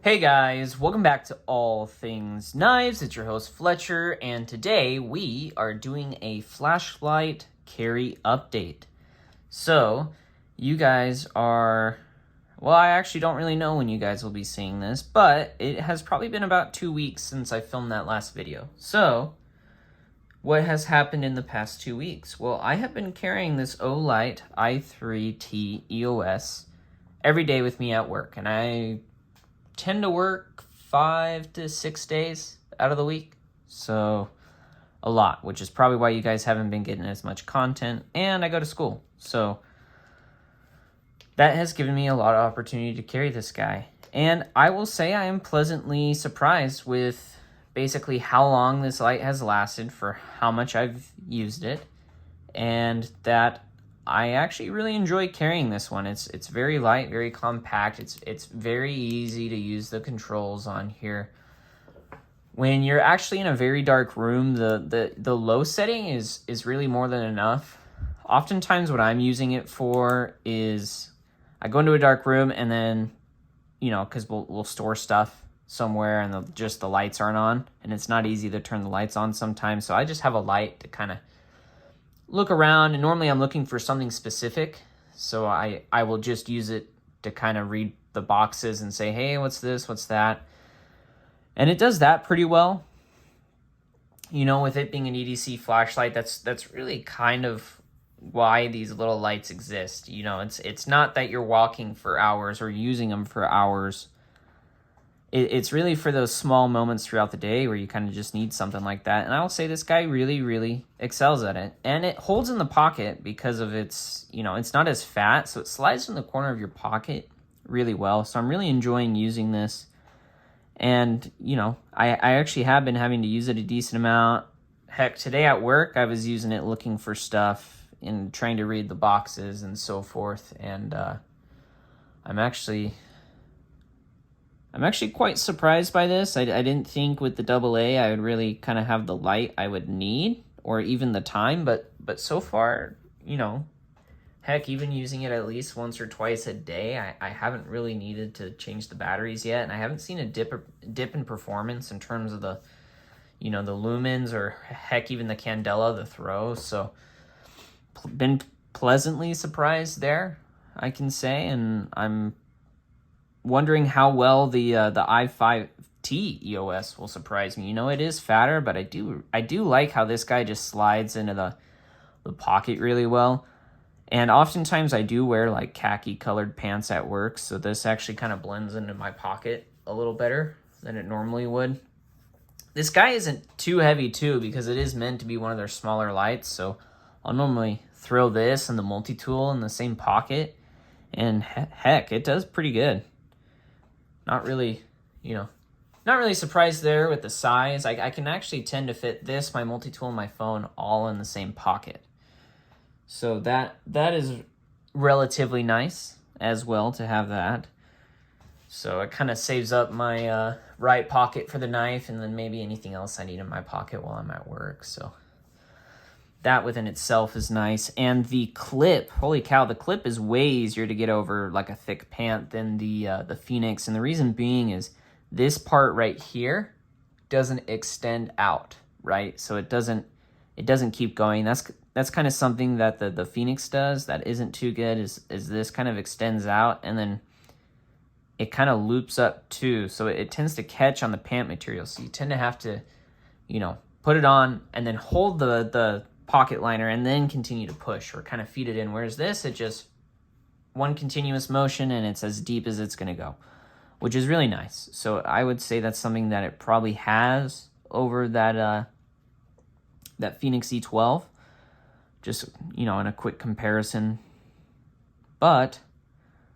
Hey guys, welcome back to All Things Knives. It's your host Fletcher, and today we are doing a flashlight carry update. So, you guys are, well, I actually don't really know when you guys will be seeing this, but it has probably been about 2 weeks since I filmed that last video. So, what has happened in the past 2 weeks? Well, I have been carrying this Olight i3t EOS every day with me at work, and I tend to work 5 to 6 days out of the week, so a lot, which is probably why you guys haven't been getting as much content. And I go to school, so that has given me a lot of opportunity to carry this guy. And I will say I am pleasantly surprised with basically how long this light has lasted, for how much I've used it, and that I actually really enjoy carrying this one. It's very light, very compact. It's very easy to use the controls on here. When you're actually in a very dark room, the low setting is really more than enough. Oftentimes what I'm using it for is I go into a dark room and then, you know, because we'll store stuff somewhere and just the lights aren't on, and it's not easy to turn the lights on sometimes. So I just have a light to kind of look around, and normally I'm looking for something specific, so I will just use it to kind of read the boxes and say, hey, what's this, what's that? And it does that pretty well. You know, with it being an EDC flashlight, that's really kind of why these little lights exist. You know, it's not that you're walking for hours or using them for hours. It's really for those small moments throughout the day where you kind of just need something like that. And I will say this guy really, really excels at it. And it holds in the pocket because of its, you know, it's not as fat, so it slides in the corner of your pocket really well. So I'm really enjoying using this. And, you know, I actually have been having to use it a decent amount. Heck, today at work, I was using it looking for stuff and trying to read the boxes and so forth. And I'm actually quite surprised by this. I didn't think with the AA I would really kind of have the light I would need, or even the time, but so far, you know, heck, even using it at least once or twice a day, I haven't really needed to change the batteries yet, and I haven't seen a dip in performance in terms of the, you know, the lumens, or heck, even the candela, the throw. So been pleasantly surprised there, I can say, and I'm wondering how well the i3t EOS will surprise me. You know, it is fatter, but I do like how this guy just slides into the pocket really well. And oftentimes I do wear like khaki colored pants at work, so this actually kind of blends into my pocket a little better than it normally would. This guy isn't too heavy too, because it is meant to be one of their smaller lights, so I'll normally throw this and the multi-tool in the same pocket, and heck, it does pretty good. Not really, you know, not really surprised there with the size. I can actually tend to fit this, my multi-tool, and my phone all in the same pocket. So that is relatively nice as well to have that. So it kind of saves up my right pocket for the knife, and then maybe anything else I need in my pocket while I'm at work. So that within itself is nice. And the clip, holy cow, the clip is way easier to get over like a thick pant than the Phoenix. And the reason being is this part right here doesn't extend out, right? So it doesn't keep going. That's kind of something that the Phoenix does that isn't too good, is this kind of extends out, and then it kind of loops up too. So it tends to catch on the pant material. So you tend to have to, you know, put it on and then hold the pocket liner and then continue to push or kind of feed it in. Whereas this, it just one continuous motion and it's as deep as it's going to go, which is really nice. So I would say that's something that it probably has over that Phoenix E12, just, you know, in a quick comparison. But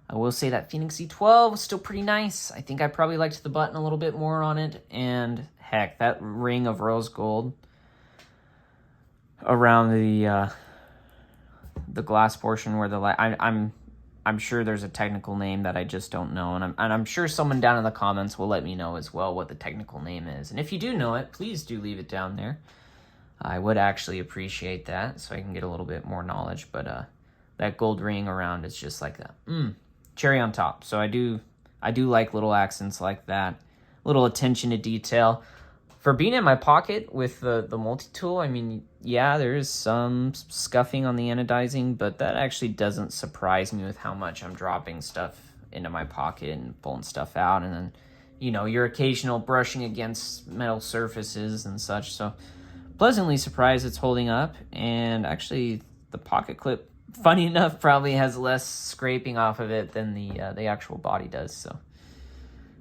I will say that Phoenix E12 was still pretty nice. I think I probably liked the button a little bit more on it, and heck, that ring of rose gold around the glass portion where the light, I'm sure there's a technical name that I just don't know, and I'm sure someone down in the comments will let me know as well what the technical name is. And if you do know it, please do leave it down there. I would actually appreciate that, so I can get a little bit more knowledge. But that gold ring around is just like that, cherry on top. So I do like little accents like that, little attention to detail. For being in my pocket with the multi-tool, I mean, yeah, there is some scuffing on the anodizing, but that actually doesn't surprise me with how much I'm dropping stuff into my pocket and pulling stuff out, and then, you know, your occasional brushing against metal surfaces and such. So pleasantly surprised it's holding up, and actually the pocket clip, funny enough, probably has less scraping off of it than the actual body does. So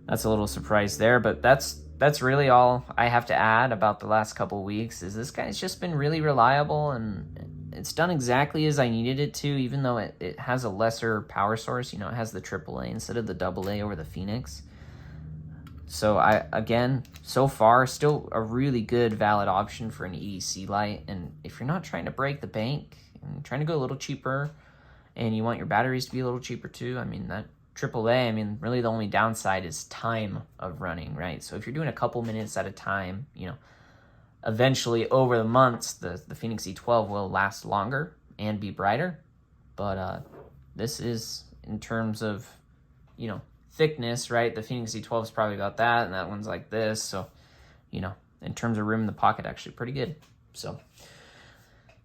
that's a little surprise there, but that's really all I have to add about the last couple of weeks. Is this guy's just been really reliable, and it's done exactly as I needed it to, even though it has a lesser power source. You know, it has the AAA instead of the AA over the Phoenix. So again, so far, still a really good, valid option for an EDC light. And if you're not trying to break the bank and trying to go a little cheaper, and you want your batteries to be a little cheaper too, I mean, that AAA, I mean, really the only downside is time of running, right? So if you're doing a couple minutes at a time, you know, eventually over the months, the Phoenix E12 will last longer and be brighter. But this is, in terms of, you know, thickness, right? The Phoenix E12 is probably about that, and that one's like this. So, you know, in terms of room in the pocket, actually pretty good. So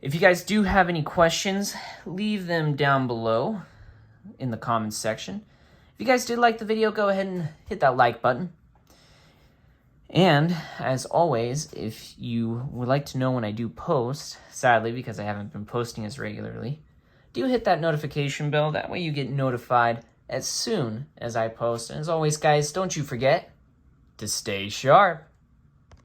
if you guys do have any questions, leave them down below in the comments section. If you guys did like the video, go ahead and hit that like button. And as always, if you would like to know when I do post, sadly, because I haven't been posting as regularly, do hit that notification bell. That way you get notified as soon as I post. And as always, guys, don't you forget to stay sharp.